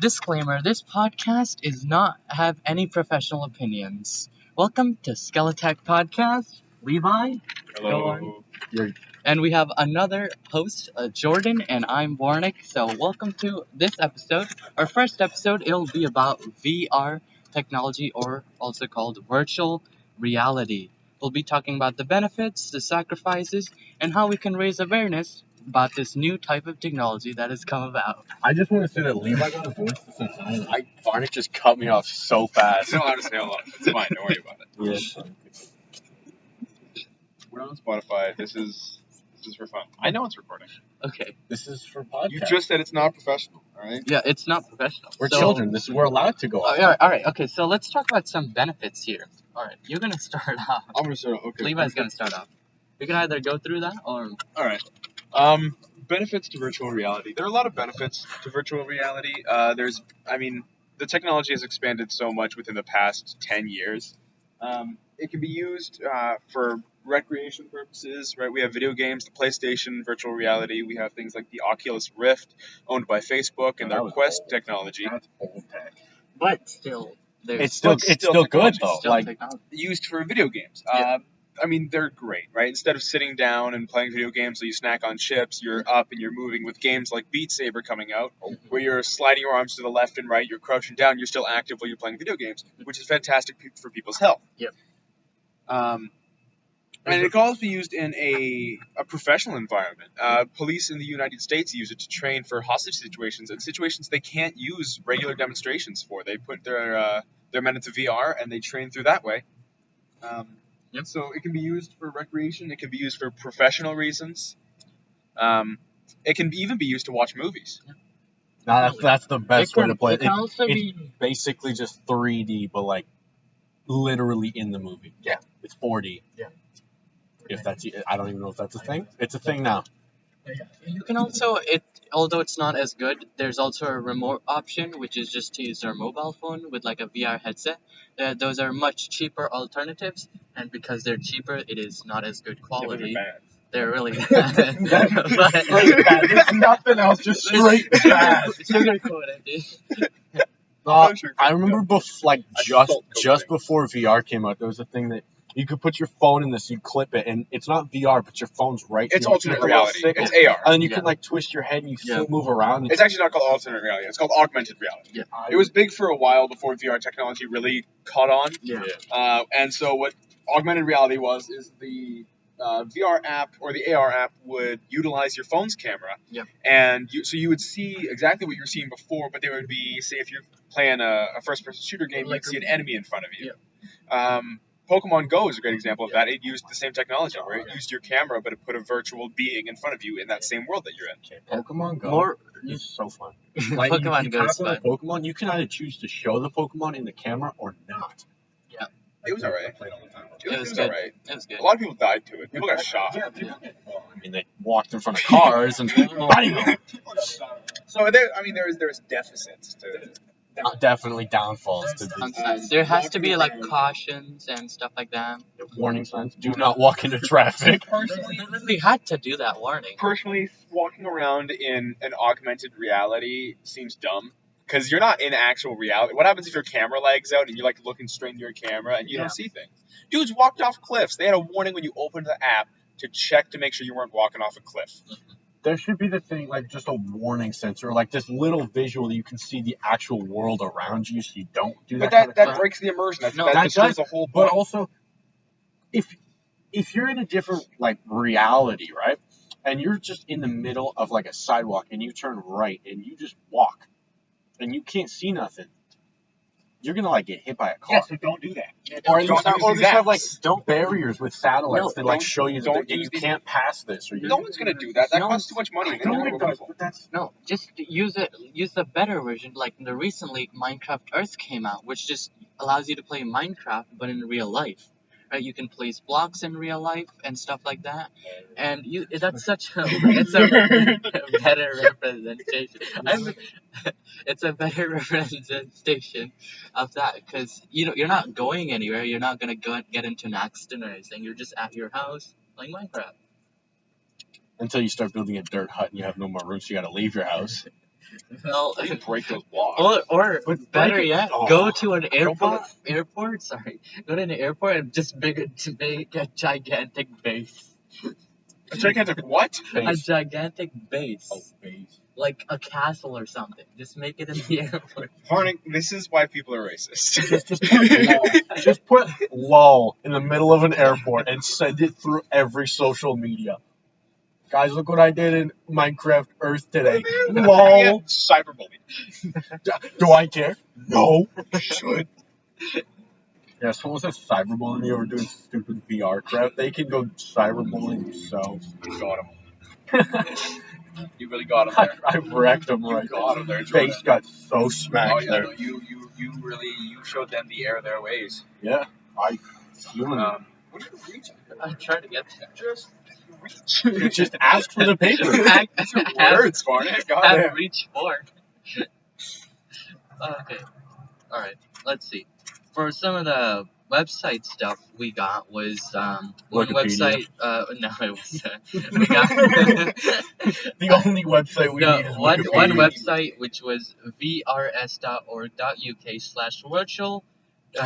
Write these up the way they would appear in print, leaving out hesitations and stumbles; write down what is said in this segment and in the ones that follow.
Disclaimer, this podcast is not have any professional opinions. Welcome to Skeletech Podcast. Levi. Hello. And we have another host, Jordan, and I'm Warnick. So welcome to this episode. Our first episode, it'll be about VR technology, or also called virtual reality. We'll be talking about the benefits, the sacrifices, and how we can raise awareness about this new type of technology that has come about. I just want to say that Levi got a voice so high. Varnick just cut me off so fast. You don't have to say a lot. It's fine. Don't worry about it. Yes. We're on Spotify. This is for fun. I know it's recording. Okay. This is for podcast. You just said it's not professional, all right? Yeah, it's not professional. We're children. We're allowed to go out. All right. Okay, so let's talk about some benefits here. All right, you're gonna start off. I'm gonna start. Okay. Levi's gonna start off. You can either go through that or. All right. Benefits to virtual reality. There are a lot of benefits to virtual reality. The technology has expanded so much within the past 10 years. It can be used for recreation purposes, right? We have video games, the PlayStation, virtual reality. We have things like the Oculus Rift, owned by Facebook, and their Quest technology. That's old tech. But still, It's still good though. Still Like technology. Used for video games. Yeah. They're great, right? Instead of sitting down and playing video games so you snack on chips, you're up and you're moving with games like Beat Saber coming out, where you're sliding your arms to the left and right, you're crouching down, you're still active while you're playing video games, which is fantastic for people's health. Yep. And it can also be used in a professional environment. Police in the United States use it to train for hostage situations and situations they can't use regular demonstrations for. They put their men into VR and they train through that way. Yep. So it can be used for recreation. It can be used for professional reasons. It can even be used to watch movies. that's the best way to play It can also it's be. basically just 3D, but like literally in the movie. Yeah. It's 4D. Yeah. If that's, I don't even know if that's a thing. It's a thing now. You can also although it's not as good, there's also a remote option, which is just to use your mobile phone with like a VR headset. Those are much cheaper alternatives, and because they're cheaper, it is not as good quality. They're really bad. There's nothing else, just straight bad. Sugar coated. I remember just before VR came out, there was a thing that you could put your phone in this, you clip it, and it's not VR, but your phone's right. It's alternate reality. It's AR. And then you can like twist your head and you still move around. It's actually not called alternate reality. It's called augmented reality. Yeah. It was big for a while before VR technology really caught on. Yeah. And so what augmented reality is the VR app or the AR app would utilize your phone's camera. Yep. And you would see exactly what you were seeing before, but there would be, say, if you're playing a first-person shooter game, you'd see an enemy in front of you. Yeah. Pokemon Go is a great example of that. It used the same technology where it used your camera, but it put a virtual being in front of you in that same world that you're in. Pokemon Go is so fun. Like, Pokemon Go is fun. Pokemon, you can either choose to show the Pokemon in the camera or not. Yeah. It was alright. It was alright. It was good. A lot of people died to it. People got shot. I mean, they walked in front of cars and bang! So there's deficits to Definitely downfalls to this. Sometimes there has to be like cautions and stuff like that. Warning signs: do not walk into traffic. They literally had to do that warning. Personally, walking around in an augmented reality seems dumb because you're not in actual reality. What happens if your camera lags out and you're like looking straight into your camera and you don't see things? Dudes walked off cliffs. They had a warning when you opened the app to check to make sure you weren't walking off a cliff. There should be the thing, like just a warning sensor, like this little visual that you can see the actual world around you, so you don't do that. But that breaks the immersion. That destroys the whole point. But also, if you're in a different like reality, right, and you're just in the middle of like a sidewalk and you turn right and you just walk, and you can't see nothing, you're gonna like get hit by a car. Yeah, so don't do that. Or at least have like don't barriers with satellites that like show you that you can't pass this. Or no one's gonna do that. That costs too much money. Just use the better version. Like recently, Minecraft Earth came out, which just allows you to play Minecraft but in real life. Right? You can place blocks in real life and stuff like that, and that's such a better representation. It's a better representation of that because you're not going anywhere. You're not gonna get into an accident or anything. You're just at your house playing Minecraft. Until you start building a dirt hut and you have no more room, so you got to leave your house. Well, You can break those blocks. or But better break it- yet, oh, go to an don't put airport. Sorry, go to an airport and just make a gigantic base. A gigantic what? A Base. gigantic base. Oh, base. Like a castle or something. Just make it in the airport. Horning, this is why people are racist. Just put LOL in the middle of an airport and send it through every social media. Guys, look what I did in Minecraft Earth today. LOL. Cyberbullying. Do I care? No. Should. Yeah, someone says cyberbullying me over doing stupid VR crap. They can go cyberbullying themselves. You got him. You really got him there. I wrecked them You right got there. him there, Jordan. Face got so Oh smacked yeah, there. no, you really showed them the error of their ways. Yeah, I human. What are you reaching? I'm trying to get Just reach. Just ask for the paper. Words, Barney. have Goddamn. reach for. Okay. Alright, let's see. For some of the website stuff we got was one Wikipedia. website no it was we got The only website we no, need is one Wikipedia. website which was vrs.org.uk/virtual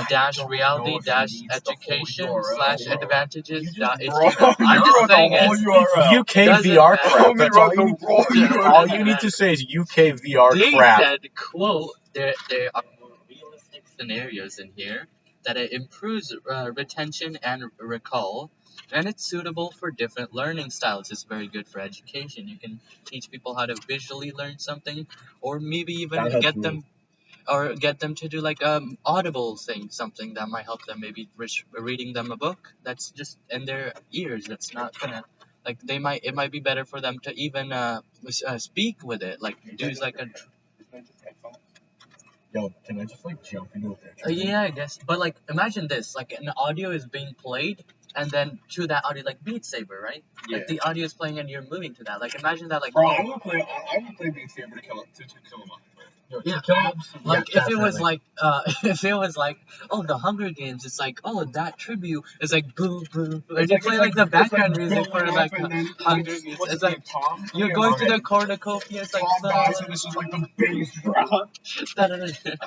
dash reality dash education slash advantages dot html. I'm just saying it. UK Doesn't VR matter. crap. Homie That's wrote all you the wrong need. URL. All you need to say is UK VR They crap. said, quote, there are more realistic scenarios in here that it improves retention and recall, and it's suitable for different learning styles. It's very good for education. You can teach people how to visually learn something, or maybe even That helps get me. them to do like audible thing, something that might help them. Maybe reading them a book that's just in their ears. That's not gonna like it might be better for them to even speak with it, like use like a. Yo, can I just jump into a picture? Yeah, I guess. But imagine this: an audio is being played, and then to that audio, like Beat Saber, right? Yeah. Like the audio is playing, and you're moving to that. Imagine that, Bro, I'm gonna play Beat Saber to kill him off. yeah, if it was if it was oh, the Hunger Games, it's oh, that tribute is boom boom, and you play the background music for Hunger Games. It's you're going to the cornucopia. It's guys, and this is the bass drop. I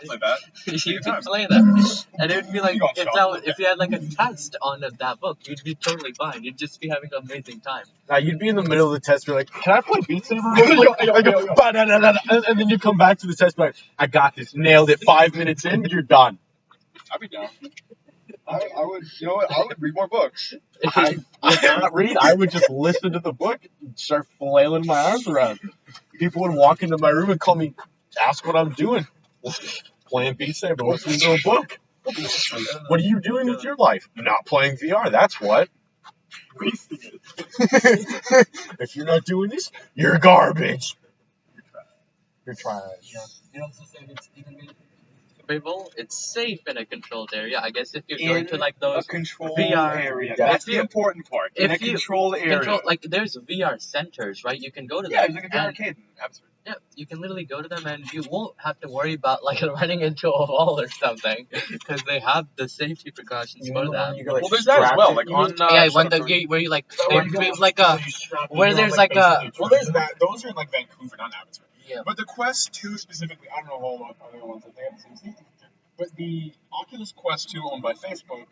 play that. You can play that, and it would be You got shot. if you had a test on that book, you'd be totally fine. You'd just be having an amazing time. Now you'd be in the middle of the test, be like, "Can I play Beat Saber?" real quick?" I go, "Ba-da-da-da-da," and then you come back to the test, be like, "I got this, nailed it." 5 minutes in, you're done. I'd be down. I would, you know what? I would read more books. I would not read. I would just listen to the book and start flailing my arms around. People would walk into my room and call me, ask what I'm doing. Playing Beat Saber, listening to a book. What are you doing with your life? Not playing VR, that's what. If you're not doing this, you're garbage. You're trash. You also said it's even it's safe in a controlled area. I guess if you're going to those a controlled VR area. Yeah. That's the important part. In a If you controlled area. there's VR centers, right? You can go to Yeah, them. it's like a VR arcade. Absolutely. Yeah, you can literally go to them and you won't have to worry about running into a wall or something because they have the safety precautions for that. Well, there's that as well. On Yeah, when where you they where there's well, there's that. Those are in Vancouver, not Abbotsford. yeah. But the Quest 2 specifically, I don't know all about other ones that they have the same safety feature. But the Oculus Quest 2 owned by Facebook,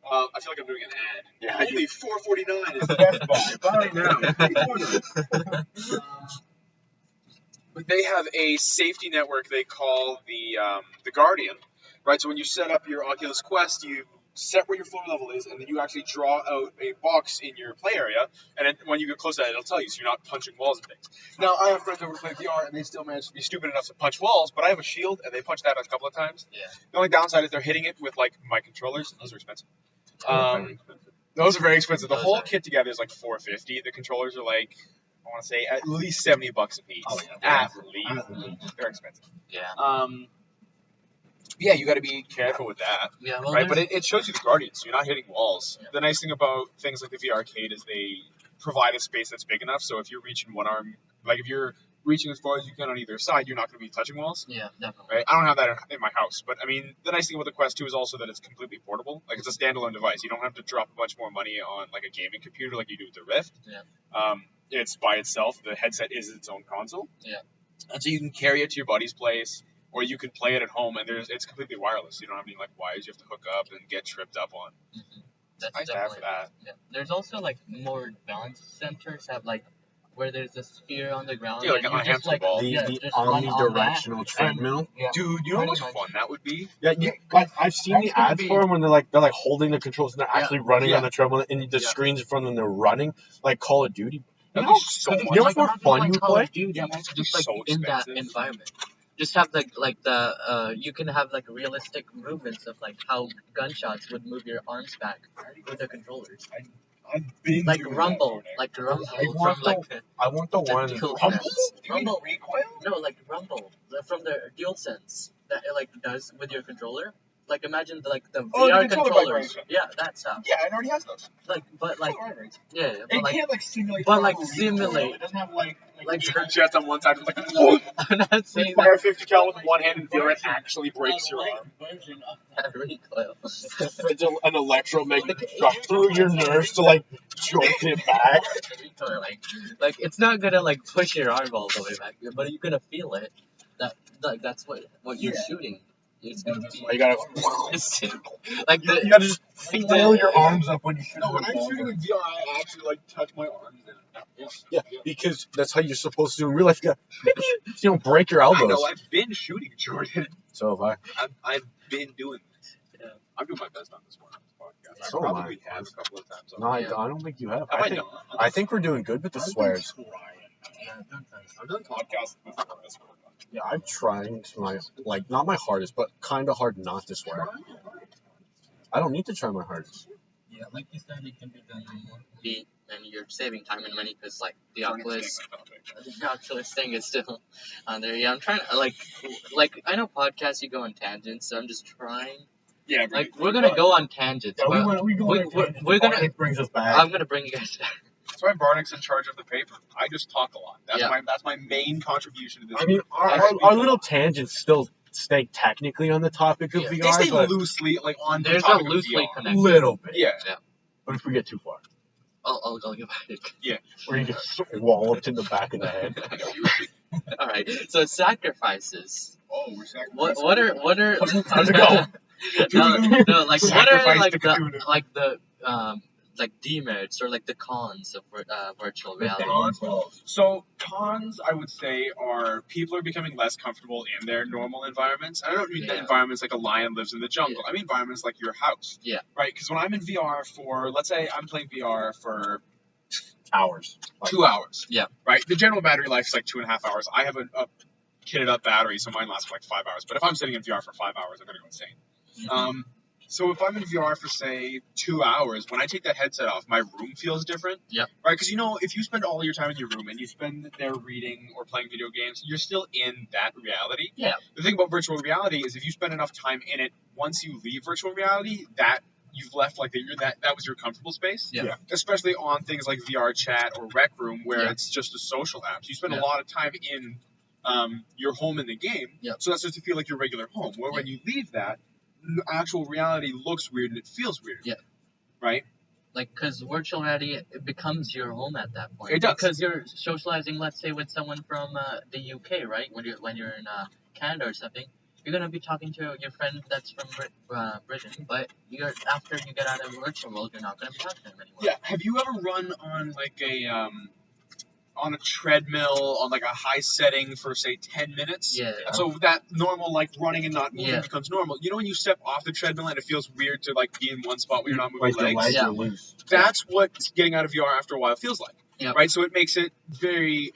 I feel like I'm doing an ad. Yeah. Only $449 is Best Buy. Buy now. But they have a safety network they call the Guardian, right? So when you set up your Oculus Quest, you set where your floor level is, and then you actually draw out a box in your play area, and then when you get close to that, it'll tell you, so you're not punching walls and things. Now, I have friends over to play VR, and they still manage to be stupid enough to punch walls, but I have a shield, and they punch that a couple of times. Yeah. The only downside is they're hitting it with, my controllers, and those are expensive. Those are very expensive. The whole kit together is $450. The controllers are I want to say at least $70 a piece. Oh, yeah. At least. They're expensive. Yeah. Yeah, you got to be careful with that. Yeah. Well, Right, but it shows you the Guardian, so you're not hitting walls. Yeah. The nice thing about things like the VR arcade is they provide a space that's big enough, so if you're reaching one arm, if you're reaching as far as you can on either side, you're not going to be touching walls. yeah, definitely. Right? I don't have that in my house, but the nice thing about the Quest 2 is also that it's completely portable. It's a standalone device. You don't have to drop a bunch more money on a gaming computer like you do with the Rift. Yeah. It's by itself. The headset is its own console. Yeah. And so you can carry it to your buddy's place, or you can play it at home, and it's completely wireless. You don't have any like wires you have to hook up and get tripped up on. Mm-hmm. That's Nice to have for definitely. that. Yeah. There's also like more advanced centers have like where there's a sphere on the ground Yeah, like and a you just hamster like ball. The, yeah, the just run on that. omnidirectional treadmill. Yeah. Dude, you know how much Pretty much. fun that would be? Yeah, I've seen That's the gonna ads be- for them when they're like holding the controls and they're Yeah. actually running Yeah. on the treadmill and the Yeah. screens in front of them they're running like Call of Duty. You That'd know, be so much you know how much more imagine fun playing you Call play? of Duty, Yeah, just it's like so in that expensive. environment. Just have the you can have like realistic movements of like how gunshots would move your arms back with the controllers. I've been Like doing Rumble, that, like Rumble I from want like I want the the one. Dual Rumble? Sense. You mean Rumble, recoil? no, like Rumble from the Dual Sense that it like does with your controller. Like imagine the Oh, the VR controller controllers. vibration. Yeah, that stuff. Yeah, it already has those. Like, but like, yeah, but It like, can't like simulate. but, like, proper simulate. recoil. It doesn't have like Like- your chest on one side. It's like whoa, I'm not saying fire that 50 cal with one hand and feel it actually breaks your arm. version of that recoil. It's an electromagnetic shock through your nerves to like jolt it back. Recoil, like it's not gonna like push your arm all the way back, but you're gonna feel it. That's what you're shooting. It's gonna be You gotta like you the gotta just flail your arms up when you shoot. No, when I'm shooting in VR, I actually like touch my arms. Yeah, because that's how you're supposed to do in real life. You don't break your I elbows. know. I've been shooting, Jordan. So have I. I've been doing this. Yeah. I'm doing my best on this one on this podcast. So I am probably have a couple of times. No, I don't think you have. Have I think, not? I think we're doing good with the swears. I've done podcasts before. Yeah, I'm trying to not my hardest, but kind of hard not to swear. I don't need to try my hardest. yeah, like you said, it can be done remotely, and you're saving time and money because like the Oculus thing is still on there. Yeah, I'm trying to like I know podcasts you go on tangents, so I'm just trying. Yeah, Like we're gonna go on tangents. but we're gonna. It brings us back. I'm gonna bring you guys back. That's why Barnick's in charge of the paper. I just talk a lot. That's Yeah. that's my main contribution to this. I mean, our little tangents still stay technically on the topic of Yeah. they VR, stay but loosely like on There's the a topic of loosely VR. a connected. little bit. Yeah. But if we get too far, I'll get back. where you get walloped in the back of the head. All right. So sacrifices. Oh, we're sacrificing. What are How's it go? no, like what are Sacrifice like to the Cthulhu. like demerits or like the cons of virtual reality? So cons, I would say, are people are becoming less comfortable in their normal environments. I don't mean the Yeah. environments like a lion lives in the jungle. I mean environments like your house. Yeah. Right? Because when I'm in VR for, let's say I'm playing VR for Hours. 2 hours. Yeah. Right? The general battery life is like 2.5 hours. I have a kitted up battery, so mine lasts for like 5 hours. But if I'm sitting in VR for 5 hours, I'm going to go insane. So if I'm in VR for say 2 hours, when I take that headset off, my room feels different. Yeah. Right? Because if you spend all your time in your room and you spend there reading or playing video games, you're still in that reality. Yeah. The thing about virtual reality is if you spend enough time in it, once you leave virtual reality, that you've left like that was your comfortable space. Yeah. Especially on things like VR chat or Rec Room where Yeah. it's just a social app. You spend Yeah. a lot of time in your home in the game. Yeah. So that starts to feel like your regular home. Where when you leave that, actual reality looks weird and it feels weird. Yeah. Right? Like, because virtual reality, it becomes your home at that point. It does. Because you're socializing, let's say, with someone from the UK, right? When you're in Canada or something, you're gonna be talking to your friend that's from Britain, but after you get out of the virtual world, you're not gonna be talking to them anymore. Yeah. Have you ever run on like on a treadmill on like a high setting for say 10 minutes? Yeah. So that normal like running and not moving Yeah. becomes normal. You know when you step off the treadmill and it feels weird to like be in one spot where you're not moving Like your legs? legs Yeah. are loose. That's what getting out of VR after a while feels like. Yeah. Right? So it makes it very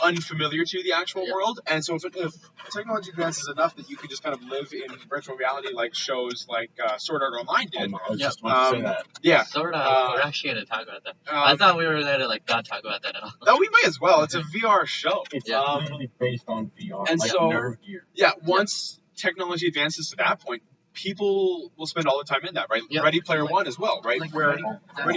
unfamiliar to the actual Yeah. world. And so if technology advances enough that you can just kind of live in virtual reality like shows like Sword Art Online did. I was Yeah. just about to say that. Yeah. Sort of. We're actually gonna talk about that. I Um, thought we were there to like not talk about that at all. no, we may as well. It's a VR show. It's Yeah. literally based on VR. And like so- nerve gear. Yeah, once technology advances to that point, people will spend all the time in that, right? Yeah. Ready Player One as well, right? Like, Where Ready-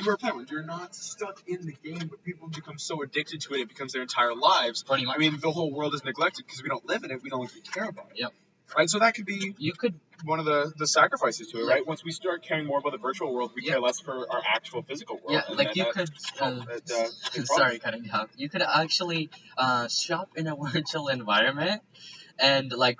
Player One, you're not stuck in the game, but people become so addicted to it, it becomes their entire lives. Pretty much. I mean, the whole world is neglected because we don't live in it, we don't really care about it. Yep. right? So that could be You could one of the sacrifices to it, Like- right? Once we start caring more about the virtual world, we Yeah. care less for our actual physical world. Yeah, and like then you could. it's Sorry, cutting you off. You could actually shop in a virtual environment, and like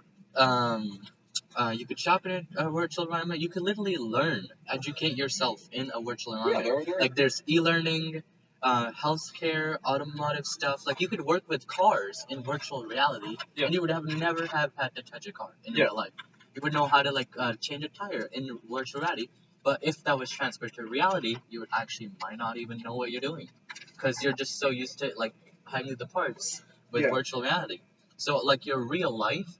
you could shop in a virtual environment. You could literally learn, educate yourself in a virtual environment. Like there's e-learning, healthcare, automotive stuff. Like you could work with cars in virtual reality, Yeah. and you would have never have had to touch a car in Yeah. real life. You would know how to like change a tire in virtual reality. But if that was transferred to reality, you would actually might not even know what you're doing, because you're just so used to like hiding the parts with Yeah. virtual reality. So like your real life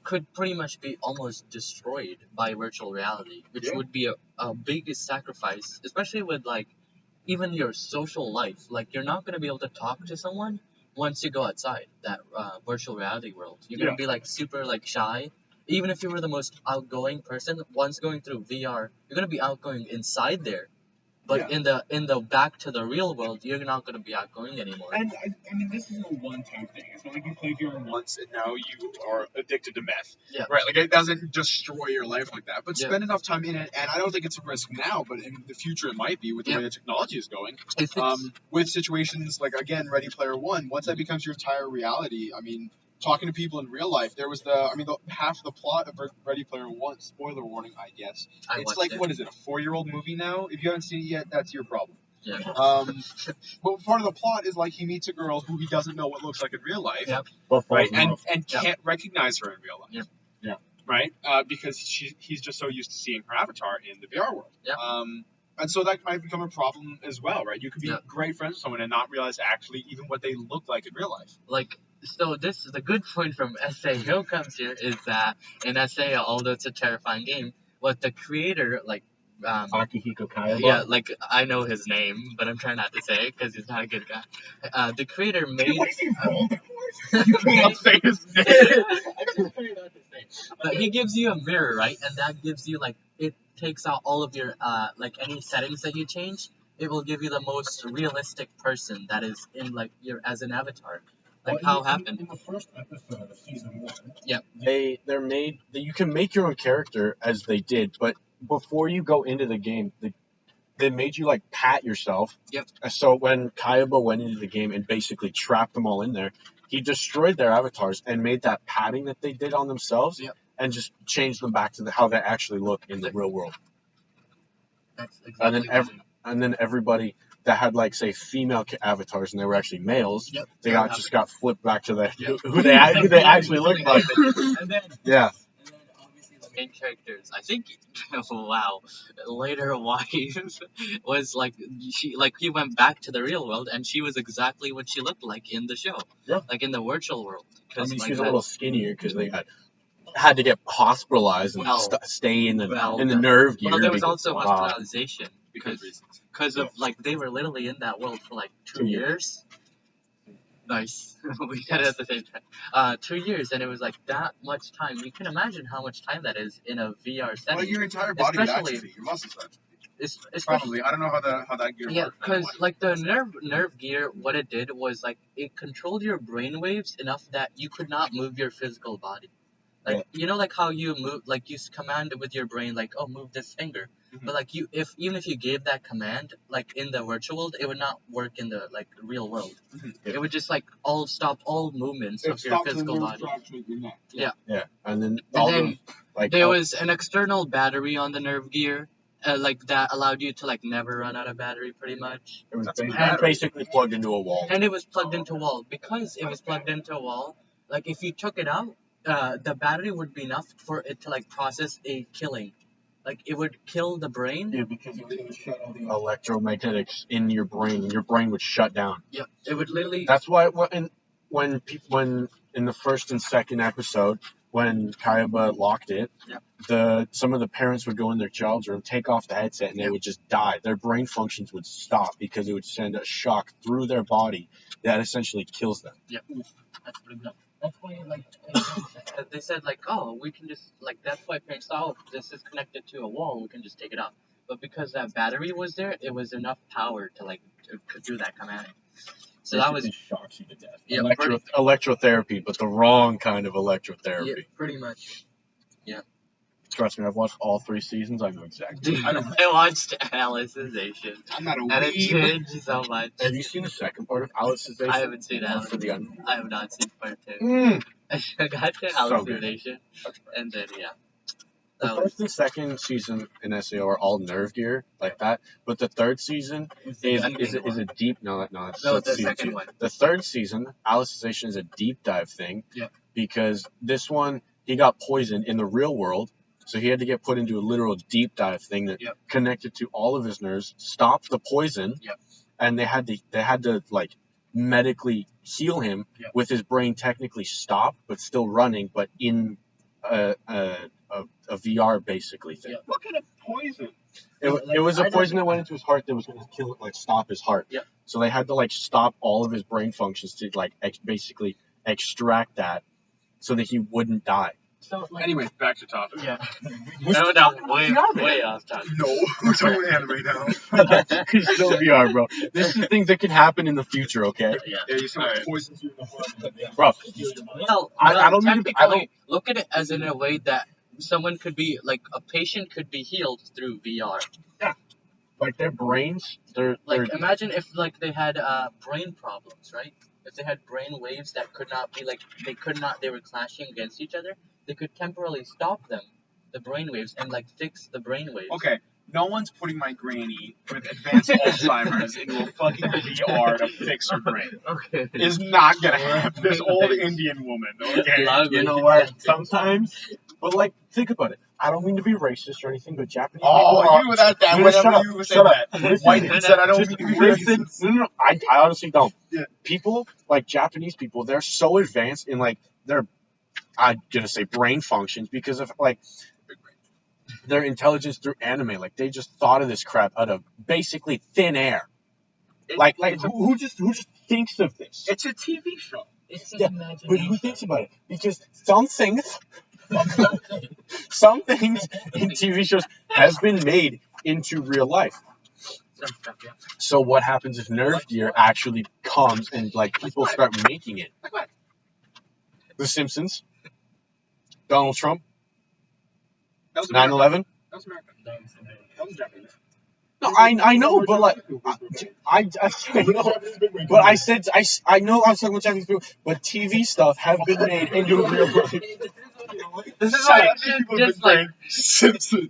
could pretty much be almost destroyed by virtual reality, which Yeah. would be a biggest sacrifice, especially with like even your social life. Like you're not gonna be able to talk to someone once you go outside that virtual reality world. You're gonna Yeah. be like super like shy. Even if you were the most outgoing person, once going through VR, you're gonna be outgoing inside there. But in the back to the real world, you're not gonna be outgoing anymore. And I mean, this is a one-time thing. It's not like you played VR once and now you are addicted to meth. Yeah. Right? Like, it doesn't destroy your life like that. But Yeah. spend enough time in it, and I don't think it's a risk now, but in the future it might be with the Yeah. way the technology is going. If it's, With situations like, again, Ready Player One, once that becomes your entire reality, I mean, talking to people in real life, there was half the plot of Ready Player One, spoiler warning, I guess. I It's watched like, it. what is it, a 4-year-old movie now? If you haven't seen it yet, that's your problem. Yeah. But part of the plot is like he meets a girl who he doesn't know what looks like in real life, Yeah. But right? falls in love. And Yeah. can't recognize her in real life. Yeah. Yeah. Right? Because he's just so used to seeing her avatar in the VR world. Yeah. And so that might become a problem as well, right? You could be Yeah. great friends with someone and not realize actually even what they look like in real life. Like, so this is the good point from SAO comes here is that in SAO, although it's a terrifying game, what the creator like Akihiko Kayaba. yeah, like I know his name, but I'm trying not to say it because he's not a good guy. The creator made. You can't say his name. I'm just trying not to say. But he gives you a mirror, right? And that gives you like it takes out all of your like any settings that you change. It will give you the most realistic person that is in like your as an avatar. Like how happened. in the first episode of season 1. Yeah. They're made. You can make your own character as they did, but before you go into the game, they made you like pat yourself. Yep. So when Kayaba went into the game and basically trapped them all in there, he destroyed their avatars and made that padding that they did on themselves, Yep. and just changed them back to how they actually look in the real world. That's exactly And then what And then everybody that had like say female avatars and they were actually males, Yep. they just got flipped back to the Yep. who they actually looked like. and then Yeah. And then obviously the main characters, I think, wow, later wife was like he went back to the real world and she was exactly what she looked like in the show, Yeah. like in the virtual world. I mean, like, she's a little skinnier because they had to get hospitalized and Well, stay in the well, nerve gear. Well, there was because- also hospitalization Because because of like they were literally in that world for like 2 2 years. Nice. We got it at the same time. 2 years, and it was like that much time. You can imagine how much time that is in a VR setting. well, your entire body would Especially- atrophy, your muscles atrophy. Especially, Probably. I don't know how that gear yeah, works. because like the nerve gear, what it did was like it controlled your brain waves enough that you could not move your physical body. Like you know, like how you move, like you command with your brain, like oh, move this finger. Mhm. But like even if you gave that command, like in the virtual world, it would not work in the like real world. Mhm. It would just like stop all movements It of your stops the physical nerves body. to actuate your neck. Yeah. Yeah, and then And then like there was an external battery on the nerve gear, like that allowed you to like never run out of battery, pretty much. it was and- basically plugged into a wall. And it was plugged into a wall. Because it was plugged into a wall, like if you took it out, the battery would be enough for it to like process a killing. Like it would kill the brain. Yeah, because it would shut all the electromagnetics in your brain, and your brain would shut down. Yep. It would literally. That's why when in the first and second episode, when Kayaba locked it, Yep. some of the parents would go in their child's room, take off the headset, and they Yep. would just die. Their brain functions would stop because it would send a shock through their body that essentially kills them. That's pretty good. That's why like they said like oh we can just like that's why parents thought oh, this is connected to a wall we can just take it off. But because that battery was there, it was enough power to like to do that command. So that was shocks you to death. Yeah, Electrotherapy, but the wrong kind of electrotherapy. yeah, pretty much. Yeah. Trust me, I've watched all 3 seasons. I know exactly. Dude, I watched Alicization, I'm not a and it weeb. changed so much. Have you seen the second part of Alicization? I haven't seen Love for the Alicization. Onion? I have not seen part 2. Mm, I got to so good. Alicization, and then, yeah. The That was first and second season in SAO are all nerve gear like that, but the third season the is Onion is one. a deep no it's No, that's the season second 2. one. The third season, Alicization, is a deep dive thing. Yeah. Because this one he got poisoned in the real world, so he had to get put into a literal deep dive thing that Yep. connected to all of his nerves, stopped the poison, Yep. and they had to like medically heal him Yep. with his brain technically stopped but still running, but in a VR basically thing. Yep. What kind of poison? It was a poison that went into his heart that was going to kill it, like stop his heart. Yep. So they had to like stop all of his brain functions to like basically extract that so that he wouldn't die. So, like, Anyways, back to topic. yeah. We're No, still no, talking way, about way off topic. No, we're talking about anime now. It's still VR, bro. This is things that can happen in the future, okay? Yeah. Yeah, you see All what right. poisons you in the blood. Bro, Well, I don't mean to be- I technically, look at it as in a way that someone could be, like, a patient could be healed through VR. like their brains, they're Imagine if, like, they had brain problems, right? If they had brain waves that could not be, like, they were clashing against each other, they could temporarily stop them, the brain waves, and, like, fix the brain waves. Okay, no one's putting my granny with advanced Alzheimer's into a fucking VR to fix her brain. Okay. It's not gonna happen. This old Indian woman, okay? you know what? Sometimes, but like, think about it. I don't mean to be racist or anything, but Japanese people Oh, are. you were that No, whenever shut up, you said shut up. that. Listen, White man said I don't mean to be listen. racist. No, I honestly don't. Yeah. People, like Japanese people, they're so advanced in like their, I'm gonna say brain functions because of like their intelligence through anime. Like they just thought of this crap out of basically thin air. Like who just thinks of this? It's a TV show. It's Yeah, but who thinks about it? Because some things in TV shows has been made into real life. So what happens if Nerf gear actually comes and like people start making it? Like what? The Simpsons, Donald Trump, That was 9/11. That was American. That was Japanese. No, I know, but like I know, but I know I was talking about Japanese people, but TV stuff have been made into real life. This is Shut like, up, people just with like, brain. Simpsons.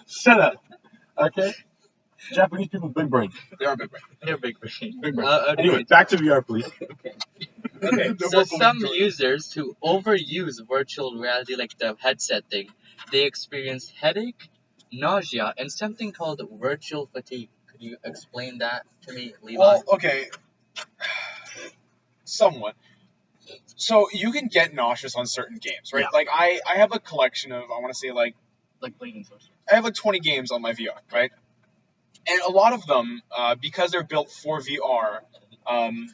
Shut up, okay? Japanese people, big brain. They are big brain. they're big brain. Big brain. Okay. Anyway, back to VR, please. Okay, so some users who overuse virtual reality, like the headset thing, they experience headache, nausea, and something called virtual fatigue. Could you explain that to me, Levi? Well, okay. Somewhat. So you can get nauseous on certain games, right? Yeah. Like I have a collection of, I want to say like Bleeding social. I have like 20 games on my VR, right? And a lot of them, because they're built for VR,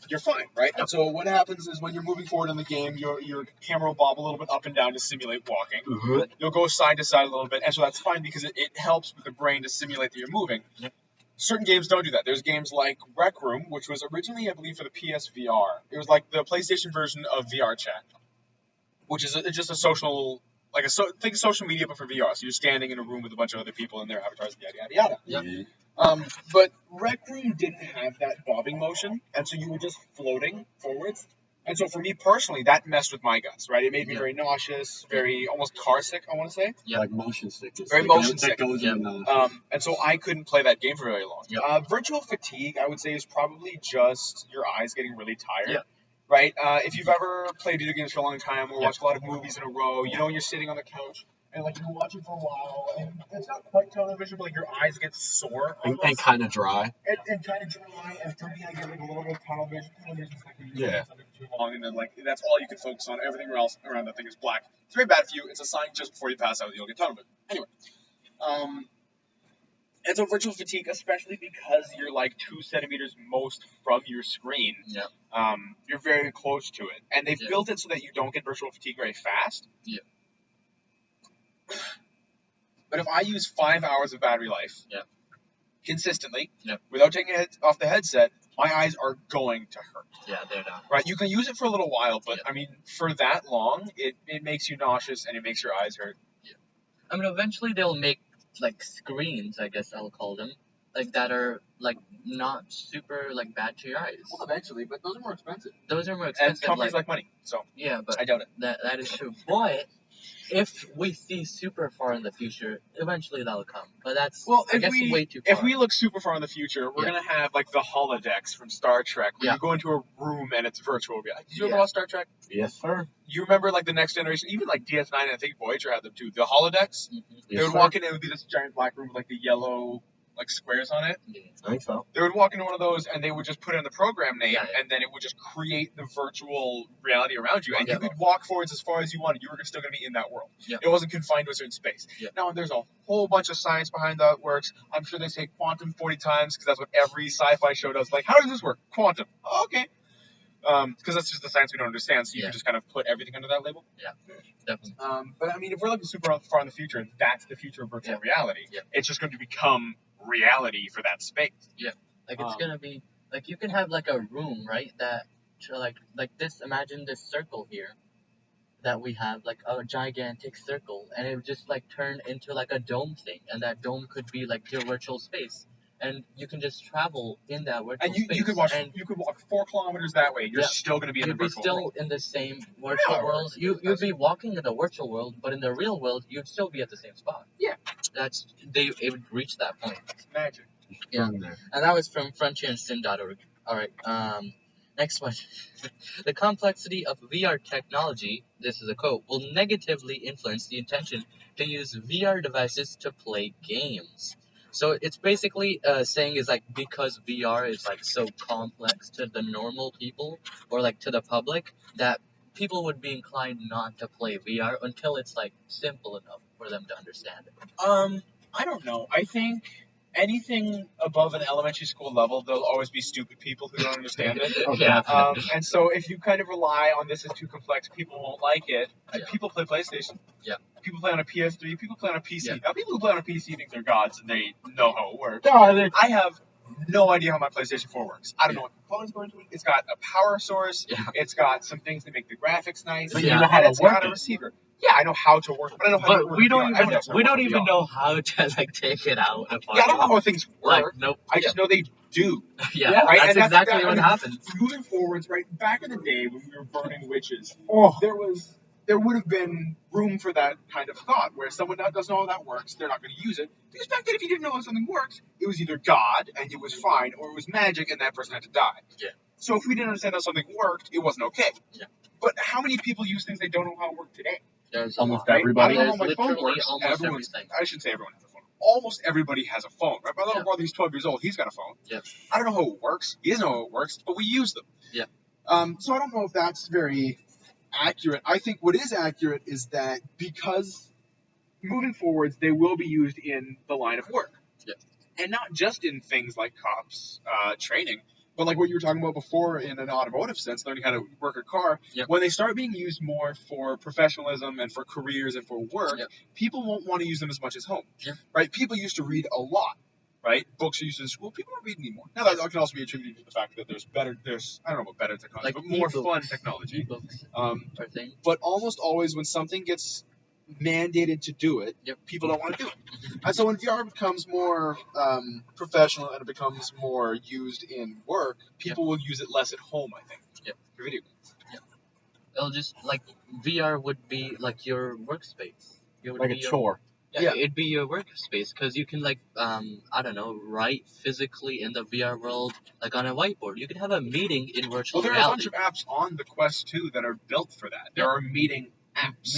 you're fine, right? And so what happens is when you're moving forward in the game, your camera will bob a little bit up and down to simulate walking. Mm-hmm. You'll go side to side a little bit, and so that's fine because it helps with the brain to simulate that you're moving. Yep. Certain games don't do that. There's games like Rec Room, which was originally, I believe, for the PSVR. It was like the PlayStation version of VR Chat, which is just a social, think social media but for VR. So you're standing in a room with a bunch of other people and their avatars, yada yada yada. Yep. But Rec Room didn't have that bobbing motion, and so you were just floating forwards. And so for me personally, that messed with my guts, right? It made me Yeah. very nauseous, very almost car sick, I want to say. Yep. Like motion sickness. Very motion sick. Yep. And so I couldn't play that game for very long. Yep. Virtual fatigue, I would say, is probably just your eyes getting really tired. Yep. Right? If you've ever played video games for a long time or Yep. watched a lot of movies in a row, you know, you're sitting on the couch and like you're watching for a while, and it's not quite television, but like your eyes get sore And almost. kind of dry. And kind of dry, and for me, I get like a little bit of tunnel vision. Tunnel vision's like when you Yeah. do something too long, and then like that's all you can focus on. Everything else around that thing is black. It's very bad for you. It's a sign just before you pass out that you'll get tunnel vision. Anyway, and so virtual fatigue, especially because you're like 2 centimeters most from your screen. Yeah. You're very close to it, and they've Yeah. built it so that you don't get virtual fatigue very fast. Yeah. But if I use 5 hours of battery life, Yeah. consistently, Yeah. without taking it off the headset, my eyes are going to hurt. Yeah, they're not. Right? You can use it for a little while, but Yeah. I mean, for that long, it makes you nauseous and it makes your eyes hurt. I mean, eventually they'll make like screens, I guess I'll call them, like that are like not super like bad to your eyes. Well, eventually, but those are more expensive. Those are more And expensive. companies like money, so yeah, but I doubt it. that is true. But if we see super far in the future, eventually that'll come. But that's I guess way too far. If we look super far in the future, we're gonna have like the holodecks from Star Trek, where you go into a room and it's virtual reality. Did you ever watch Star Trek? Yes, sir. You remember like the Next Generation, even like DS9, and I think Voyager had them too. The holodecks. They would walk in, and it would be this giant black room with like the yellow like squares on it. I think so. They would walk into one of those, and they would just put in the program name, Yeah. and then it would just create the virtual reality around you, and you could walk forwards as far as you wanted. You were still going to be in that world. Yeah. It wasn't confined to a certain space. Yeah. Now, there's a whole bunch of science behind how it works. I'm sure they say quantum 40 times because that's what every sci-fi show does. Like, how does this work? Quantum. Oh, okay. Because that's just the science we don't understand, so you can just kind of put everything under that label. Yeah, definitely. But I mean, if we're looking super far in the future, that's the future of virtual reality. Yeah. It's just going to become reality for that space. Yeah, like it's gonna be like you can have like a room, right? That like this. Imagine this circle here that we have, like a gigantic circle, and it would just like turn into like a dome thing, and that dome could be like your virtual space. And you can just travel in that virtual And space. you could walk 4 kilometers that way. You're still going to be in the virtual world. You'd be still in the same virtual world. You'd be walking in the virtual world, but in the real world, you'd still be at the same spot. Yeah. It would reach that point. It's magic. Yeah. And that was from frontierandsin.org. All right. Next one. The complexity of VR technology, this is a quote, will negatively influence the intention to use VR devices to play games. So it's basically saying is like because VR is like so complex to the normal people or like to the public that people would be inclined not to play VR until it's like simple enough for them to understand it. I don't know. I think anything above an elementary school level, there'll always be stupid people who don't understand it. Yeah. And so if you kind of rely on this is too complex, people won't like it. People play PlayStation. Yeah. People play on a PS3. People play on a PC. Yeah. Now, people who play on a PC think they're gods and they know how it works. Oh, I have no idea how my PlayStation 4 works. I don't know what components go into it. It's got a power source. Yeah. It's got some things that make the graphics nice. But you know how to it's work got a it. receiver. Yeah, I know how to work it, but I know how to But work we it. don't even know how to like take it out. Yeah, I don't know how things work. Like nope. I just know they do. Yeah, right? that's And exactly what happens. Moving forwards, right, back in the day when we were burning witches, Oh, there would have been room for that kind of thought where someone that doesn't know how that works, they're not going to use it. Because back then, if you didn't know how something worked, it was either God and it was fine, or it was magic and that person had to die. Yeah. So if we didn't understand how something worked, it wasn't okay. Yeah. But how many people use things they don't know how it work today? There's almost lot. everybody. I don't know There's how my phone literally works. almost everything. I shouldn't say everyone has a phone. Almost everybody has a phone, right? My little Yeah. brother, he's 12 years old. He's got a phone. Yeah. I don't know how it works. He doesn't know how it works, but we use them. Yeah. So I don't know if that's very accurate. I think what is accurate is that because moving forwards, they will be used in the line of work. Yeah. And not just in things like cops training, but like what you were talking about before in an automotive sense, learning how to work a car. Yep. When they start being used more for professionalism and for careers and for work, Yep. people won't want to use them as much as home. Yeah. Right? People used to read a lot. Right? Books are used in school. People don't read anymore. Now that can also be attributed to the fact that there's I don't know about better technology, Like but more e-books. fun technology. E-books Um, are thing. but almost always when something gets mandated to do it, Yep. people don't want to do it. And so when VR becomes more professional and it becomes more used in work, people will use it less at home, I think. Yep. For video games. It'll just like VR would be like your workspace. It would like be a your- chore. Yeah, it'd be your workspace because you can like I don't know, write physically in the VR world like on a whiteboard. You can have a meeting in virtual Well, there are a bunch reality. of apps on the Quest 2 that are built for that. There are meeting apps.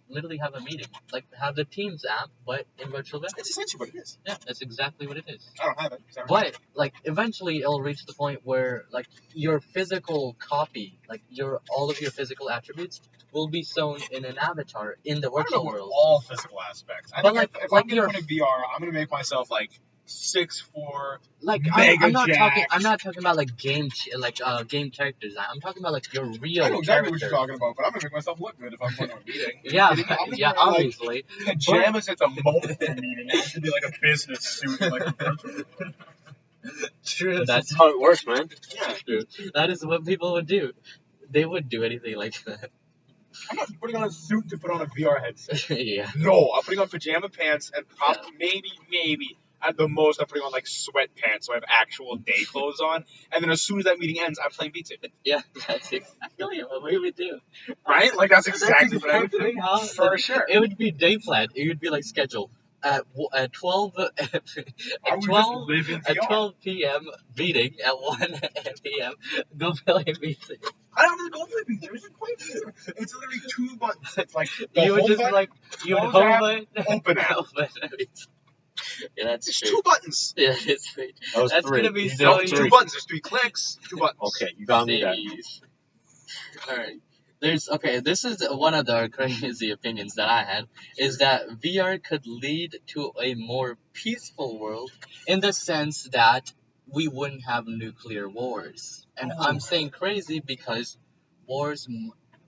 Literally have a meeting. Like have the Teams app, but in virtual reality. It's essentially what it is. Yeah, that's exactly what it is. I don't have it. 'cause I don't But like eventually it'll reach the point where like your physical copy, like all of your physical attributes will be shown in an avatar in the I don't know virtual about world. all physical aspects. I But think like- if like I'm going your- to put in VR, I'm going to make myself like 6'4". Like Mega I'm not talking. I'm jacked. not talking about like game character design. I'm talking about like your real I know exactly what character. you're talking about, but I'm going to make myself look good if I'm going to a meeting. Yeah, I'm gonna yeah, wear, like, obviously. pajamas at the multiple meeting. It should be like a business suit, like a True. That's how it works, man. true. That is what people would do. They would do anything like that. I'm not putting on a suit to put on a VR headset. Yeah. No, I'm putting on pajama pants and maybe at the most I'm putting on like sweatpants so I have actual day clothes on. And then as soon as that meeting ends, I'm playing Beat Saber. Yeah, that's exactly what we would do. Right? Like that's exactly what I would exactly do. how For sure. it would be day planned. It would be like scheduled at 12 I at would 12 just live in at VR. 12 p.m. meeting at 1 p.m. Go play music. I don't have to go play Beat Saber. Just play Beat Saber. It's literally 2 buttons. It's like the You would home just button, like you would close home app, it, open app. open it. Yeah, that's It's true. 2 buttons. Yeah, it's great. That was That's 3. gonna be You did so 2 easy. buttons. There's 3 clicks. 2 buttons. Okay, you got me there. All right. This is one of the crazy opinions that I had, is that VR could lead to a more peaceful world in the sense that we wouldn't have nuclear wars. And I'm saying crazy because wars,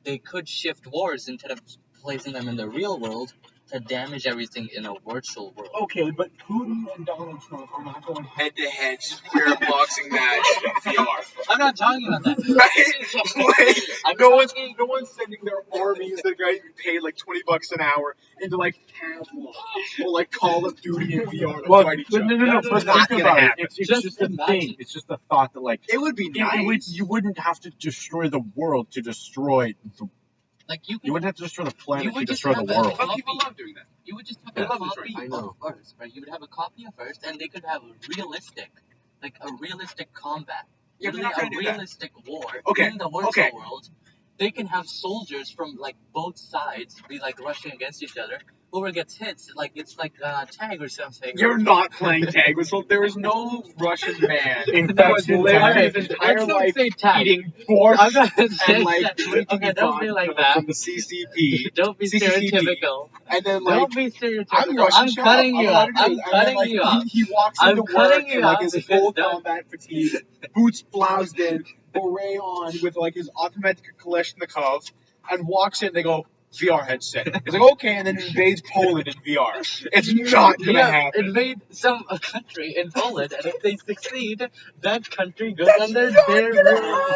they could shift wars instead of placing them in the real world to damage everything in a virtual world. Okay, but Putin and Donald Trump are not going Head-to-head square boxing match in VR. I'm not talking about that. Right? I'm No talking- one's sending their armies that guys paid like $20 an hour into like Pavlov or like Call of Duty in VR to Well, fight each but other. no. That's But not think gonna about it. happen. It's Just just a imagine. thing. It's just a thought that like It would be nice. you wouldn't have to destroy the world to destroy. Like you You wouldn't have to destroy the You planet to would just destroy the have a- world. But people love doing that. You would just have They a love this, copy right? I know. of Earth, right? You would have a copy of Earth, and they could have a realistic combat. Yeah, but Literally they're not a gonna do that. realistic war Okay, in the virtual okay. world. They can have soldiers from like both sides be like rushing against each other. Whoever gets hit, like it's like tag or something. You're not playing tag with there is no Russian man In who fact, has lived his entire Let's not life say tag. eating borscht I'm not saying and like tag. drinking Okay, don't be like vodka that. from the CCP. Don't be CCTV. stereotypical. And then like Don't be stereotypical. I'm Russian. I'm shut cutting up. you I'm off. allowed to I'm do it. And cutting then, you like, off. He walks I'm into work cutting you in like off his because full don't- combat fatigue, boots bloused in, beret on with like his automatic Kalashnikov, and walks in. They go VR headset. He's like okay, and then invades Poland in VR. It's not gonna happen. Invade some country in Poland, and if they succeed, that country goes That's under not their gonna rule.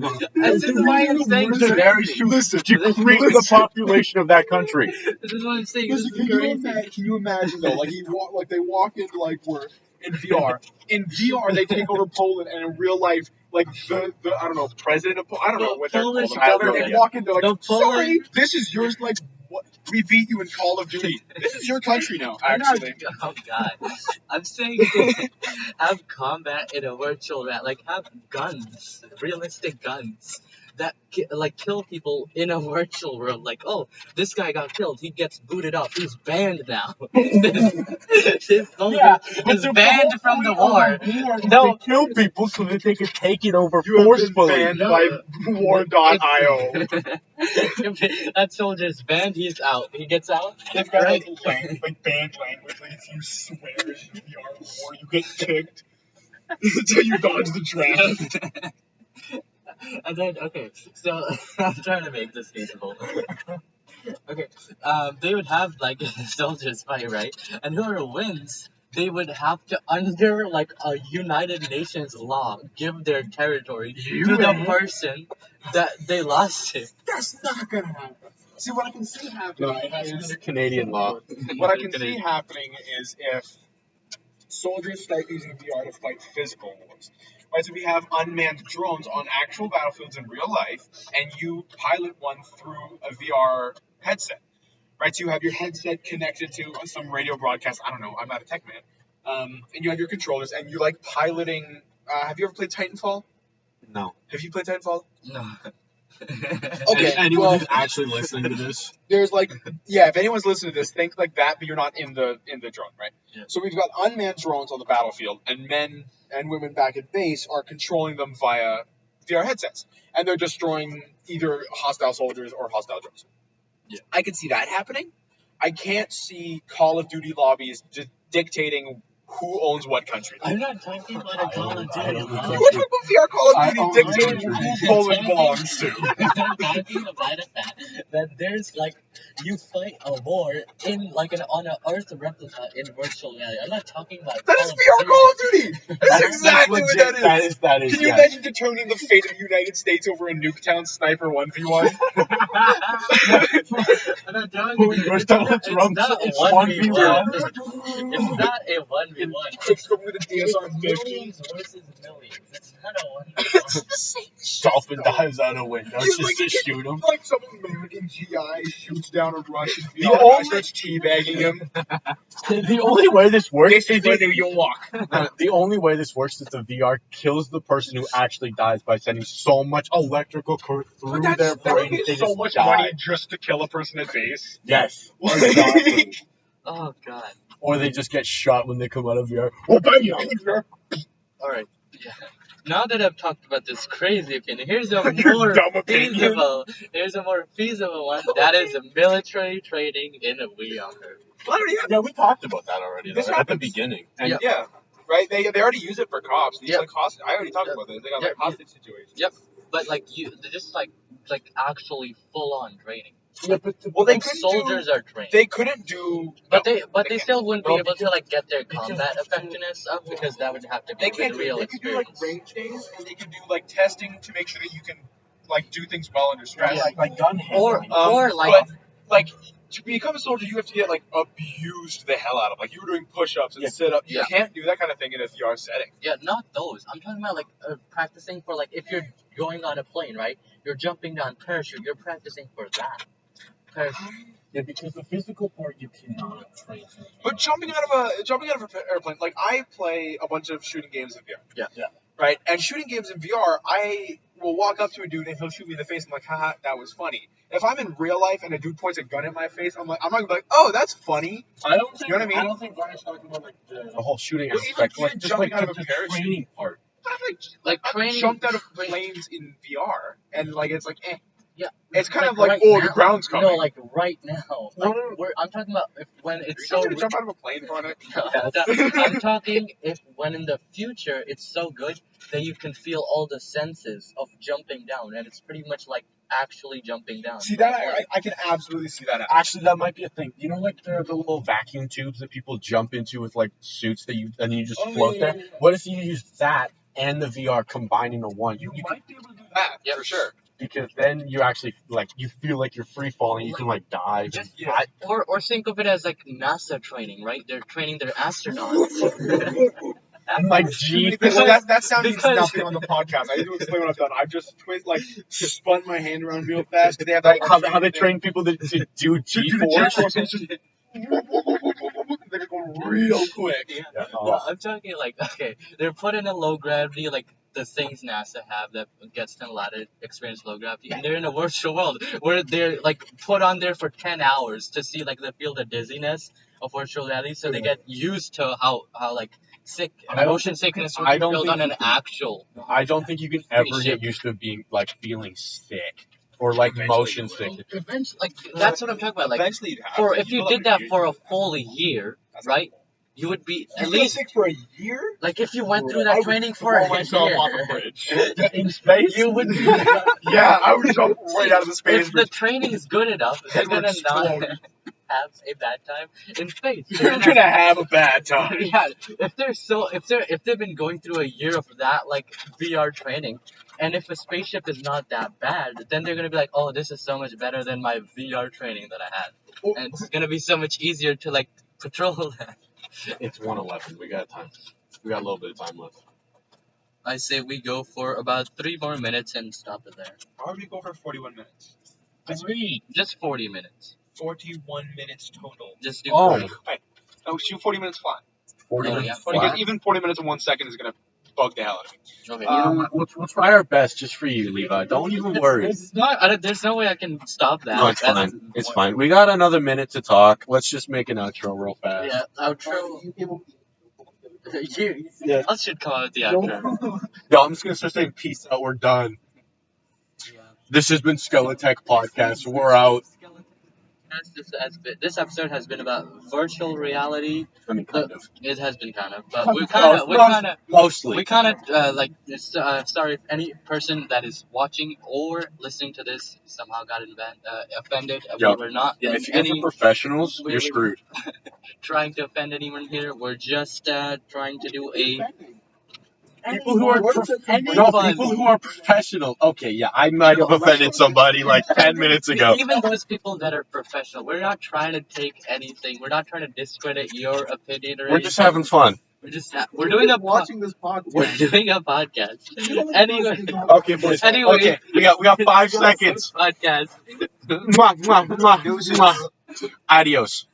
happen. This is why I'm saying Very crazy. soon Listen, to decrease the population of that country. This is what I'm saying. This Listen, is can you imagine though? Like they walk into like we're in VR. In VR, they take over Poland, and in real life, like the I don't know, president of I don't know what they're Polish called. I don't know. They government. walk in, they're like, The sorry, Polish- this is yours. Like what? We beat you in Call of Duty. This is your country now. I'm not- Actually, oh god, I'm saying have combat in a virtual realm, like have guns, realistic guns that like kill people in a virtual world. Like, oh, this guy got killed, he gets booted off, he's banned now. This soldier is banned from the war. No, they kill people so that they can take it over you have been forcefully. banned by War.io. That soldier's banned, he's out. He gets out. They've got Right. like banned language. Like if you swear in VR war, you get kicked until you dodge the draft. And then, okay, so I'm trying to make this feasible. Okay, they would have like soldiers fight, right? And whoever wins, they would have to, under like a United Nations law, give their territory to the person that they lost to. That's not gonna happen. See, what I can see happening is Canadian law. what I can see happening is if soldiers start using VR to fight physical wars. Right, so we have unmanned drones on actual battlefields in real life, and you pilot one through a VR headset. Right, so you have your headset connected to some radio broadcast. I don't know. I'm not a tech man. And you have your controllers, and you like piloting. Have you ever played Titanfall? No. Have you played Titanfall? No. Okay, Anyone well- who's actually listening to this? There's like, yeah, if anyone's listening to this, think like that, but you're not in the drone, right? Yeah. So we've got unmanned drones on the battlefield, and men and women back at base are controlling them via VR headsets, and they're destroying either hostile soldiers or hostile drones. Yeah. I can see that happening. I can't see Call of Duty lobbies just dictating who owns what country. I'm not talking about a Call of I Duty. don't We're know. talking about VR Call of I Duty don't dictating know. who Poland belongs to. I'm talking about the fact that there's like You fight a war in like on an Earth replica in virtual reality. I'm not talking about That Call is of VR Duty. Call of Duty. That's exactly what legit. that is. That is. Can you imagine determining the fate of the United States over a Nuketown Sniper 1v1? I'm not talking. Where's Donald Trump? It's 1v1. It's not a 1v1. Quick scope with a DSR It's 50. millions versus millions. It's not a 1v1. the same Dolphin dives out a window Yeah, just like, to shoot him. Like some American GI shoots down a Russian VR The guy, only- starts teabagging him. The only way this works This is where is you walk. the only way this works is the VR kills the person who actually dies by sending so much electrical current through their That would brain be they so just much die. money just to kill a person at base. Yes, exactly. Oh god. Or they just get shot when they come out of VR. Oh, bang! All right. Yeah. Now that I've talked about this crazy opinion, here's a Your more dumb opinion. feasible. Here's a more feasible one. That is military training in a VR. Well, Yeah, we talked about that already This though, at the happens. beginning. And yeah, right. They already use it for cops. These Yep. like hostage. I already talked about this. They got like Yep. hostage situations. Yep. But like they're just like actually full on training. yeah, but Well, they Like couldn't soldiers are trained. They couldn't do. But no, they can't. still wouldn't No, be able to like get their because- combat effectiveness up because that would have to be They can't. with real They could do like experience. range days, and they could do like testing to make sure that you can like do things well under stress. like gun handling. Or like but, like to become a soldier, you have to get like abused the hell out of. Like you were doing push-ups and Yeah. sit-ups. You Yeah. can't do that kind of thing in a VR setting. yeah, not those. I'm talking about like practicing for like if you're going on a plane, right? You're jumping down parachute. You're practicing for that. Parachute. Yeah, because the physical part you cannot train. But jumping out of an airplane, like I play a bunch of shooting games in VR. Yeah. Yeah. Right, and shooting games in VR, I will walk up to a dude and he'll shoot me in the face. I'm like, haha, that was funny. If I'm in real life and a dude points a gun at my face, I'm not gonna be like, oh, that's funny. I don't think. You know what I mean? I don't think Brian's talking about like the whole shooting Well, even aspect, like just jumping like out of a the parachute. training part. Like I've training. jumped out of planes in VR, and like it's like, eh. Yeah. It's kind of Like, like, right oh, now- the ground's coming. No, like right now. Like, I'm talking about when Are you it's so. gonna jump out of a plane for it? I'm talking if when in the future it's so good that you can feel all the senses of jumping down, and it's pretty much like actually jumping down. See that? I can absolutely see that. Actually, that might be a thing. You know, like the little vacuum tubes that people jump into with like suits that you and you just Oh, float yeah, there. yeah, yeah. What if you use that and the VR combined into one? You might be able to do that Yeah. for sure. Because then you actually like you feel like you're free falling. You can like dive. Just- and I- Or think of it as like NASA training, right? They're training their astronauts. my G. That sound means because- nothing on the podcast. I need to explain what I've done. I've just spun my hand around real fast because they have Like that how they train people to do G force. They just go real quick. Yeah. Yeah, No, I'm talking like okay, they're put in a low gravity like the things NASA have that gets them a lot of experience low gravity, and they're in a virtual world where they're like put on there for 10 hours to see like they feel the dizziness of virtual reality, so they get used to how like sick I don't motion sickness would I be don't felt think on an you can- actual. I don't think you can ever Spaceship. get used to being like feeling sick or like Eventually motion you will. sick. Eventually, like that's what I'm talking about. Like Eventually, you'd have for to. if you You'll did have that to for a use it. full year, That's right? You would be at You feel least sick for a year? like if you went through I that would training throw for a myself year. off a bridge. In space, You would. Yeah, I would jump right out of the space If the training is good enough, they're Head would gonna not explode. have a bad time in space. You're gonna have a bad time. Yeah, if they've been going through a year of that like VR training, and if a spaceship is not that bad, then they're gonna be like, oh, this is so much better than my VR training that I had, and it's gonna be so much easier to like patrol that. it's 1:11. We got time. We got a little bit of time left. I say we go for about 3 more minutes and stop it there. Why would we go for 41 minutes? Just 40 minutes. 41 minutes total. Just do. Oh. 40. Oh, shoot 40 minutes flat. 40 Oh, minutes yeah, flat. Because even 40 minutes and 1 second is gonna bug the hell out of me. Okay. You know what? We'll try our best just for you, Levi. Don't even worry. There's no way I can stop that. No, it's That's fine. It's one- fine. We got another minute to talk. Let's just make an outro real fast. Yeah, outro. You Yeah. us should call it the outro. No, I'm just gonna start saying peace out. We're done. This has been Skeletech Podcast. We're out. This episode has been about virtual reality. I mean, kind of. It has been kind of, but Mostly. sorry if any person that is watching or listening to this somehow got offended. Yo, We were not Yeah, in if you guys any are professionals, we you're were- screwed. trying to offend anyone here. We're just trying to do a People who are Anyone. people who are professional. Okay, yeah, I might have offended somebody like 10 minutes ago. Even those people that are professional, we're not trying to take anything. We're not trying to discredit your opinion or We're just anything. having fun. We're doing a watching this podcast. we're doing a podcast. Anyway, Okay, boys. Anyway. Okay, we got 5 seconds. podcast. Mwah, mwah, mwah, mwah. Adios.